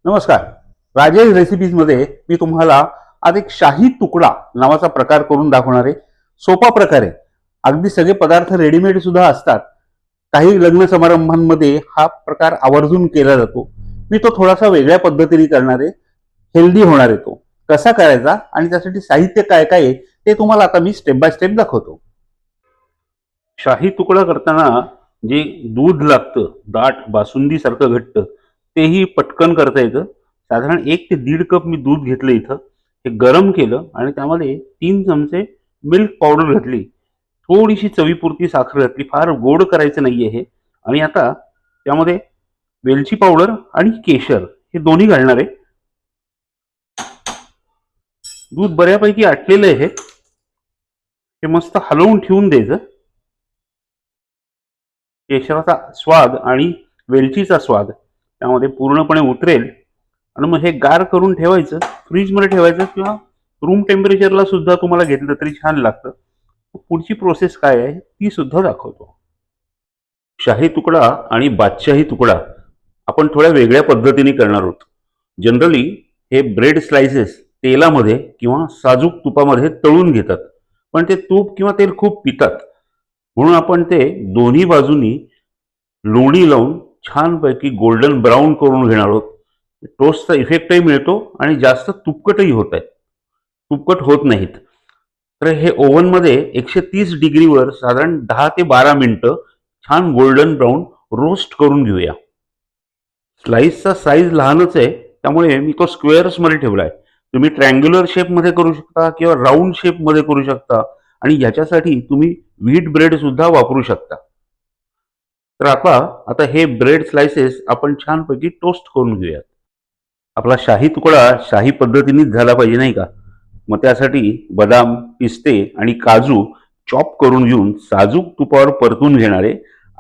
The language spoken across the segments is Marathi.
नमस्कार. राजेश रेसिपीज मध्ये मी तुम्हाला आज एक शाही तुकडा नावाचा प्रकार करून दाखवणार आहे. सोपा प्रकार आहे. अगदी सगळे पदार्थ रेडीमेड सुद्धा असतात. काही लग्न समारंभांमध्ये हा प्रकार आवर्जून केला जातो. मी तो थोडासा वेगळ्या पद्धतीने करणार आहे. हेल्दी होणार आहे. तो कसा करायचा आणि त्यासाठी साहित्य काय काय आहे ते तुम्हाला आता मी स्टेप बाय स्टेप दाखवतो. शाही तुकडा करताना जे दूध लागतं दाट बासुंदी सारखं घट्ट, तेही पटकन करता येतं. साधारण 1 ते 1.5 कप मी दूध घेतलं इथं. हे गरम केलं आणि त्यामध्ये 3 चमचे मिल्क पावडर घातली. थोडीशी चवीपुरती साखर घातली. फार गोड करायचं नाहीये हे. आणि आता त्यामध्ये वेलची पावडर आणि केशर हे दोन्ही घालणार आहे. दूध बऱ्यापैकी आटलेलं आहे. हे मस्त हलवून ठेवून द्यायचं. केशराचा स्वाद आणि वेलचीचा स्वाद त्यामध्ये पूर्णपणे उतरेल आणि मग हे गार करून ठेवायचं. फ्रीजमध्ये ठेवायचं किंवा रूम टेम्परेचरला सुद्धा तुम्हाला घेतलं तरी छान लागतं. पुढची प्रोसेस काय आहे ती सुद्धा दाखवतो. शाही तुकडा आणि बादशाही तुकडा आपण थोड्या वेगळ्या पद्धतीने करणार आहोत. जनरली हे ब्रेड स्लाइसेस तेलामध्ये किंवा साजूक तुपामध्ये तळून घेतात, पण ते तूप किंवा तेल खूप पितात. म्हणून आपण ते दोन्ही बाजूनी लोणी लावून छानपैकी गोल्डन ब्राऊन करून घेणार आहोत. टोस्टचा इफेक्टही मिळतो आणि जास्त तुपकटही होत आहेत, तुपकट होत नाहीत. तर हे ओव्हनमध्ये 130 डिग्रीवर साधारण 10 ते 12 मिनिटं छान गोल्डन ब्राऊन रोस्ट करून घेऊया. स्लाइसचा साईज लहानच आहे त्यामुळे मी तो स्क्वेअर्स मध्ये ठेवलाय. तुम्ही ट्रँग्युलर शेपमध्ये करू शकता किंवा राऊंड शेपमध्ये करू शकता आणि ह्याच्यासाठी तुम्ही व्हीट ब्रेड सुद्धा वापरू शकता. तर आता हे ब्रेड स्लाइसेस आपण छानपैकी टोस्ट करून घेऊयात. आपला शाही तुकडा शाही पद्धतीनेच झाला पाहिजे नाही का? मग त्यासाठी बदाम, पिस्ते आणि काजू चॉप करून घेऊन साजूक तुपावर परतून घेणारे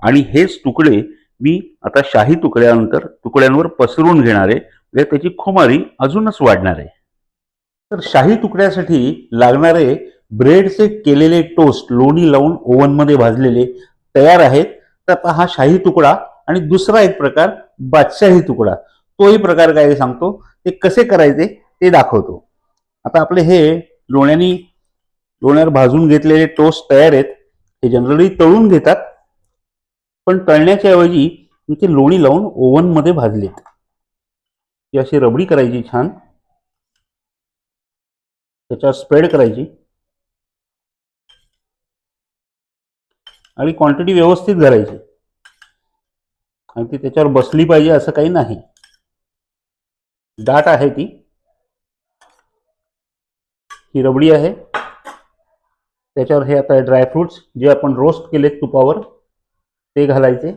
आणि हेच तुकडे मी आता शाही तुकड्यांवर पसरून घेणारे, म्हणजे त्याची खुमारी अजूनच वाढणार आहे. तर शाही तुकड्यासाठी लागणारे ब्रेडचे केलेले टोस्ट लोणी लावून ओव्हनमध्ये भाजलेले तयार आहेत. तर आता हा शाही तुकडा आणि दुसरा एक प्रकार बादशाही तुकडा, तोही प्रकार काय सांगतो, ते कसे करायचे ते दाखवतो. आता आपले हे लोण्यावर भाजून घेतलेले टोस्ट तयार आहेत. हे जनरली तळून घेतात, पण तळण्याच्या ऐवजी मी ते लोणी लावून ओव्हन मध्ये भाजलेत. ही अशी रबडी करायची छान, त्याच्यावर स्प्रेड करायची आणि क्वांटिटी व्यवस्थित घालायची. आणि ती त्याच्यावर बसली पाहिजे असं काही नाही. दाट आहे ती. ही रबडी आहे. त्याच्यावर हे आता ड्रायफ्रुट्स जे आपण रोस्ट केले तुपावर ते घालायचे.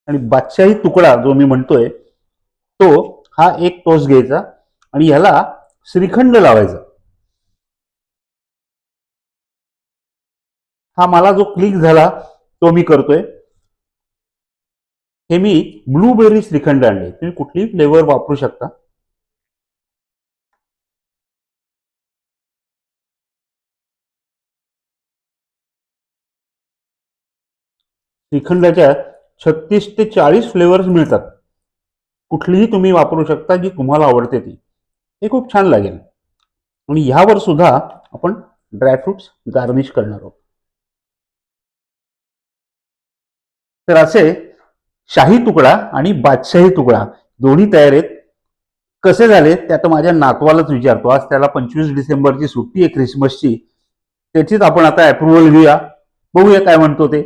आणि बादशाही तुकडा जो मी म्हणतोय तो हा एक टोस्ट घ्यायचा आणि ह्याला श्रीखंड लावायचा. हा मला जो क्लिक झाला तो मी करतोय. हे मी ब्लूबेरी श्रीखंड आणले. तुम्ही कुठलीही फ्लेवर वापरू शकता. श्रीखंडाच्या 36 ते 40 फ्लेवर्स मिळतात. कुठलीही तुम्ही वापरू शकता जी तुम्हाला आवडते ती. हे खूप छान लागेल. आणि ह्यावर सुद्धा आपण ड्रायफ्रुट्स गार्निश करणार आहोत. तर असे शाही तुकडा आणि बादशाही तुकडा दोन्ही तयार आहेत. कसे झाले ते आता माझ्या नातवालाच विचारतो. आज त्याला 25 डिसेंबरची सुट्टी आहे ख्रिसमसची. त्याचीच आपण आता अप्रुव्हल घेऊया. बघूया काय म्हणतो ते.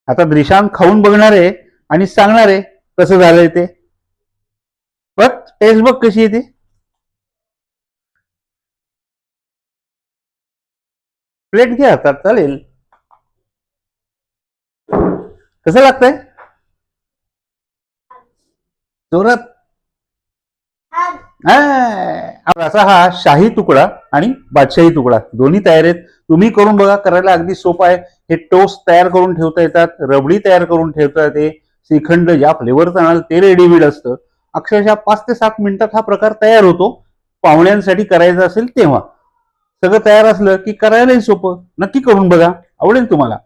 आता द्रिशांत खाऊन बघणार आहे आणि सांगणार आहे कसं झालंय ते. बघ टेस्ट बघ कशी आहे ती. प्लेट घ्या आता चालेल. कसं लागतंय जोरात. असा हा शाही तुकडा आणि बादशाही तुकडा दोन्ही तयार आहेत. तुम्ही करून बघा. करायला अगदी सोपं आहे. हे टोस्ट तयार करून ठेवता येतात, रबडी तयार करून ठेवता येते, श्रीखंड ज्या फ्लेवरचं आणाल ते रेडीमेड असतं. अक्षरशः 5 ते 7 मिनिटात हा प्रकार तयार होतो. पाहुण्यांसाठी करायचं असेल तेव्हा सगळं तयार असलं की करायलाही सोपं. नक्की करून बघा. आवडेल तुम्हाला.